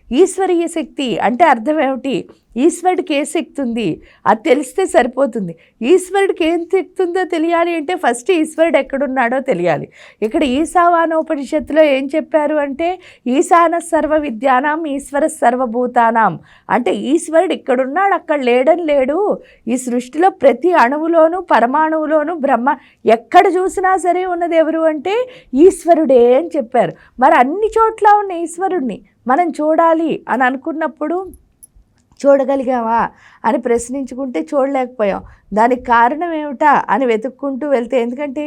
ఈశ్వరీయ శక్తి అంటే అర్థం ఏమిటి? ఈశ్వరుడికి ఏ శక్తి ఉంది అది తెలిస్తే సరిపోతుంది. ఈశ్వరుడికి ఏం శక్తి ఉందో తెలియాలి అంటే ఫస్ట్ ఈశ్వరుడు ఎక్కడున్నాడో తెలియాలి. ఇక్కడ ఈశావానోపనిషత్తులో ఏం చెప్పారు అంటే ఈశాన సర్వ విద్యానాం ఈశ్వర సర్వభూతానాం అంటే ఈశ్వరుడు ఇక్కడున్నాడు, అక్కడ లేడని లేడు. ఈ సృష్టిలో ప్రతి అణువులోనూ పరమాణువులోనూ బ్రహ్మ ఎక్కడ చూసినా సరే ఉన్నది ఎవరు అంటే ఈశ్వరుడే అని చెప్పారు. మరి అన్ని చోట్ల ఉన్న ఈశ్వరుడిని మనం చూడాలి అని అనుకున్నప్పుడు చూడగలిగామా అని ప్రశ్నించుకుంటే చూడలేకపోయాం. దానికి కారణం ఏమిటా అని వెతుక్కుంటూ వెళ్తే, ఎందుకంటే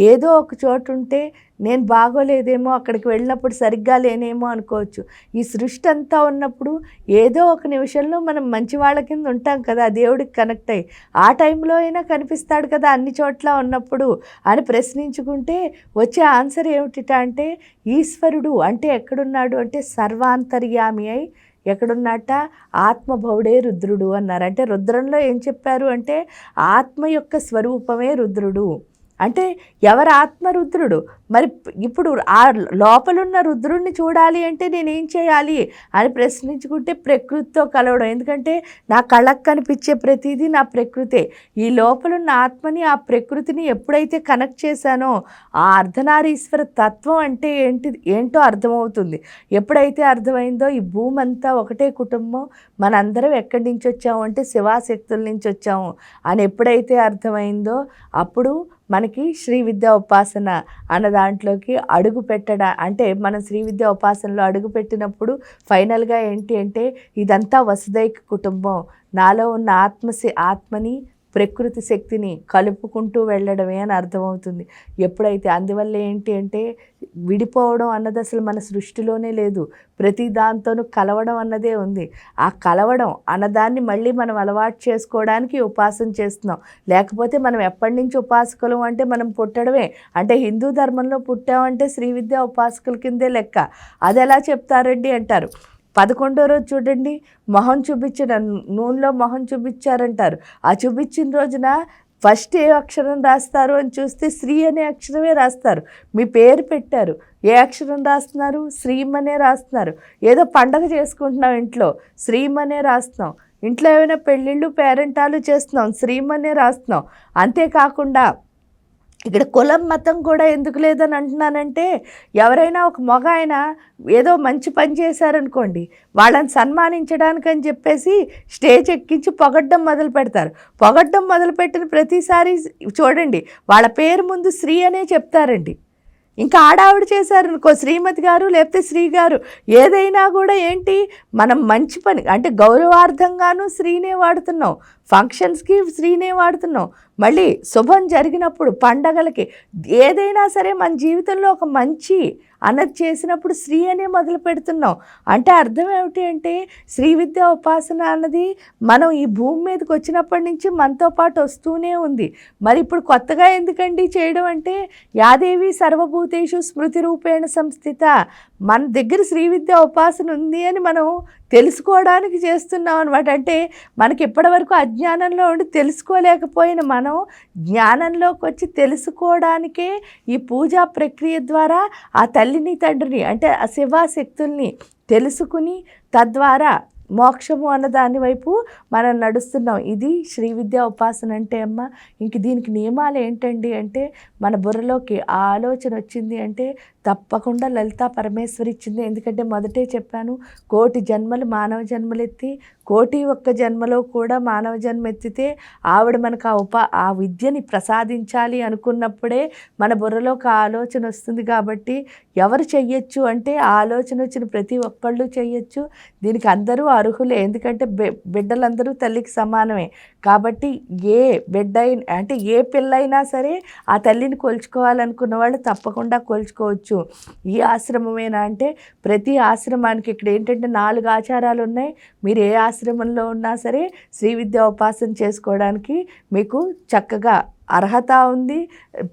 ఏదో ఒక చోటు ఉంటే నేను బాగోలేదేమో, అక్కడికి వెళ్ళినప్పుడు సరిగ్గా లేనేమో అనుకోవచ్చు. ఈ సృష్టి అంతా ఉన్నప్పుడు ఏదో ఒక నిమిషంలో మనం మంచి వాళ్ళ కింద ఉంటాం కదా, దేవుడికి కనెక్ట్ అయ్యి. ఆ టైంలో అయినా కనిపిస్తాడు కదా అన్ని చోట్ల ఉన్నప్పుడు అని ప్రశ్నించుకుంటే వచ్చే ఆన్సర్ ఏమిటిట అంటే ఈశ్వరుడు అంటే ఎక్కడున్నాడు అంటే సర్వాంతర్యామి అయి ఎక్కడున్నట్ట ఆత్మభౌడే రుద్రుడు అన్నారు. అంటే రుద్రంలో ఏం చెప్పారు అంటే ఆత్మ యొక్క స్వరూపమే రుద్రుడు. అంటే ఎవరు ఆత్మ రుద్రుడు? మరి ఇప్పుడు ఆ లోపలున్న రుద్రుడిని చూడాలి అంటే నేనేం చేయాలి అని ప్రశ్నించుకుంటే ప్రకృతితో కలవడం. ఎందుకంటే నా కళ్ళకు కనిపించే ప్రతిదీ నా ప్రకృతే. ఈ లోపలున్న ఆత్మని ఆ ప్రకృతిని ఎప్పుడైతే కనెక్ట్ చేశానో ఆ అర్ధనారీశ్వర తత్వం అంటే ఏంటో అర్థమవుతుంది. ఎప్పుడైతే అర్థమైందో ఈ భూమి అంతా ఒకటే కుటుంబం, మనందరం ఎక్కడి నుంచి వచ్చాము అంటే శివాశక్తుల నుంచి వచ్చాము అని ఎప్పుడైతే అర్థమైందో అప్పుడు మనకి శ్రీ విద్యా ఉపాసన అన్న దాంట్లోకి అడుగు పెట్టడా అంటే మనం శ్రీ విద్యా ఉపాసనలో అడుగు పెట్టినప్పుడు ఫైనల్గా ఏంటి అంటే ఇదంతా వసుదైక కుటుంబం, నాలో ఉన్న ఆత్మని ప్రకృతి శక్తిని కలుపుకుంటూ వెళ్ళడమే అని అర్థమవుతుంది. ఎప్పుడైతే అందువల్ల ఏంటి అంటే విడిపోవడం అన్నది అసలు మన సృష్టిలోనే లేదు. ప్రతి దాంతోనూ కలవడం అన్నదే ఉంది. ఆ కలవడం అన్నదాన్ని మళ్ళీ మనం అలవాటు చేసుకోవడానికి ఉపాసన చేస్తున్నాం. లేకపోతే మనం ఎప్పటి నుంచి ఉపాసకులం అంటే మనం పుట్టడమే. అంటే హిందూ ధర్మంలో పుట్టామంటే శ్రీ విద్యా ఉపాసకుల కిందే లెక్క. అది ఎలా చెప్తారండి అంటారు. 11వ రోజు చూడండి మొహం చూపించిన నూనెలో మొహం చూపించారంటారు. ఆ చూపించిన రోజున ఫస్ట్ ఏ అక్షరం రాస్తారు అని చూస్తే శ్రీ అనే అక్షరమే రాస్తారు. మీ పేరు పెట్టారు, ఏ అక్షరం రాస్తున్నారు? శ్రీమనే రాస్తున్నారు. ఏదో పండగ చేసుకుంటున్నాం ఇంట్లో, శ్రీమనే రాస్తున్నాం. ఇంట్లో ఏమైనా పెళ్ళిళ్ళు పేరెంటాలు చేస్తున్నాం, శ్రీమనే రాస్తున్నాం. అంతేకాకుండా ఇక్కడ కులం మతం కూడా ఎందుకు లేదని అంటున్నానంటే ఎవరైనా ఒక మగ ఆయన ఏదో మంచి పని చేశారనుకోండి, వాళ్ళని సన్మానించడానికని చెప్పేసి స్టేజ్ ఎక్కించి పొగడ్డం మొదలు పెడతారు. పొగడ్డం మొదలుపెట్టిన ప్రతిసారి చూడండి వాళ్ళ పేరు ముందు శ్రీ అనే చెప్తారండి. ఇంకా ఆడావిడ చేశారనుకో శ్రీమతి గారు లేకపోతే శ్రీ గారు, ఏదైనా కూడా ఏంటి మనం మంచి పని అంటే గౌరవార్థంగానూ శ్రీనే వాడుతున్నాం, ఫంక్షన్స్కి శ్రీనే వాడుతున్నాం. మళ్ళీ శుభం జరిగినప్పుడు పండగలకి ఏదైనా సరే మన జీవితంలో ఒక మంచి అన్నది చేసినప్పుడు శ్రీ అనే మొదలు పెడుతున్నాం. అంటే అర్థం ఏమిటి అంటే శ్రీ విద్యా ఉపాసన అన్నది మనం ఈ భూమి మీదకి వచ్చినప్పటి నుంచి మనతో పాటు వస్తూనే ఉంది. మరి ఇప్పుడు కొత్తగా ఎందుకండి చేయడం అంటే యాదేవి సర్వభూతేషు స్మృతి రూపేణ సంస్థిత, మన దగ్గర శ్రీ విద్యా ఉపాసన ఉంది అని మనం తెలుసుకోవడానికి చేస్తున్నాం అనమాట. అంటే మనకి ఇప్పటివరకు అజ్ఞానంలో ఉండి తెలుసుకోలేకపోయిన మనం జ్ఞానంలోకి వచ్చి తెలుసుకోవడానికే ఈ పూజా ప్రక్రియ ద్వారా ఆ తల్లిని తండ్రిని అంటే ఆ శివశక్తుల్ని తెలుసుకుని తద్వారా మోక్షము అన్న దాని వైపు మనం నడుస్తున్నాం. ఇది శ్రీ విద్యా ఉపాసన అంటే అమ్మ. ఇంక దీనికి నియమాలు ఏంటండి అంటే మన బుర్రలోకి ఆ ఆలోచన వచ్చింది అంటే తప్పకుండా లలితా పరమేశ్వరి ఇచ్చింది. ఎందుకంటే మొదటే చెప్పాను, 1,000,000 జన్మలు మానవ జన్మలెత్తి 1,000,000 జన్మలో కూడా మానవ జన్మ ఎత్తితే ఆవిడ మనకు ఆ విద్యని ప్రసాదించాలి అనుకున్నప్పుడే మన బుర్రలోకి ఆ ఆలోచన వస్తుంది. కాబట్టి ఎవరు చెయ్యొచ్చు అంటే ఆ ఆలోచన వచ్చిన ప్రతి ఒక్కళ్ళు చెయ్యొచ్చు. దీనికి అందరూ అర్హులే. ఎందుకంటే బిడ్డలందరూ తల్లికి సమానమే. కాబట్టి ఏ బిడ్డ అంటే ఏ పిల్లైనా సరే ఆ తల్లిని కొలుచుకోవాలనుకున్న వాళ్ళు తప్పకుండా కొలుచుకోవచ్చు. ఈ ఆశ్రమమేనా అంటే ప్రతి ఆశ్రమానికి ఇక్కడ ఏంటంటే 4 ఆచారాలు ఉన్నాయి. మీరు ఏ ఆశ్రమంలో ఉన్నా సరే శ్రీ విద్యా ఉపాసన చేసుకోవడానికి మీకు చక్కగా అర్హత ఉంది.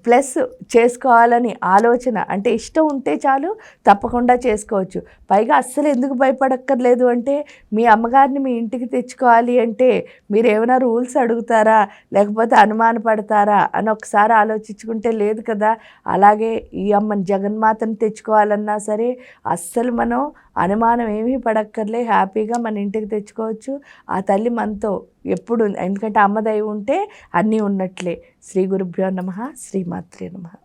ప్లస్ చేసుకోవాలని ఆలోచన అంటే ఇష్టం ఉంటే చాలు తప్పకుండా చేసుకోవచ్చు. పైగా అస్సలు ఎందుకు భయపడక్కర్లేదు అంటే మీ అమ్మగారిని మీ ఇంటికి తెచ్చుకోవాలి అంటే మీరు ఏమైనా రూల్స్ అడుగుతారా లేకపోతే అనుమానపడతారా అని ఒకసారి ఆలోచించుకుంటే లేదు కదా. అలాగే ఈ అమ్మని జగన్మాతను తెచ్చుకోవాలన్నా సరే అస్సలు మనం అనుమానం ఏమీ పడక్కర్లే, హ్యాపీగా మన ఇంటికి తెచ్చుకోవచ్చు. ఆ తల్లి మనతో ఎప్పుడు, ఎందుకంటే అమ్మ దయ ఉంటే అన్నీ ఉన్నట్లే. శ్రీ గురుభ్యో నమః. శ్రీమాత్రే నమః.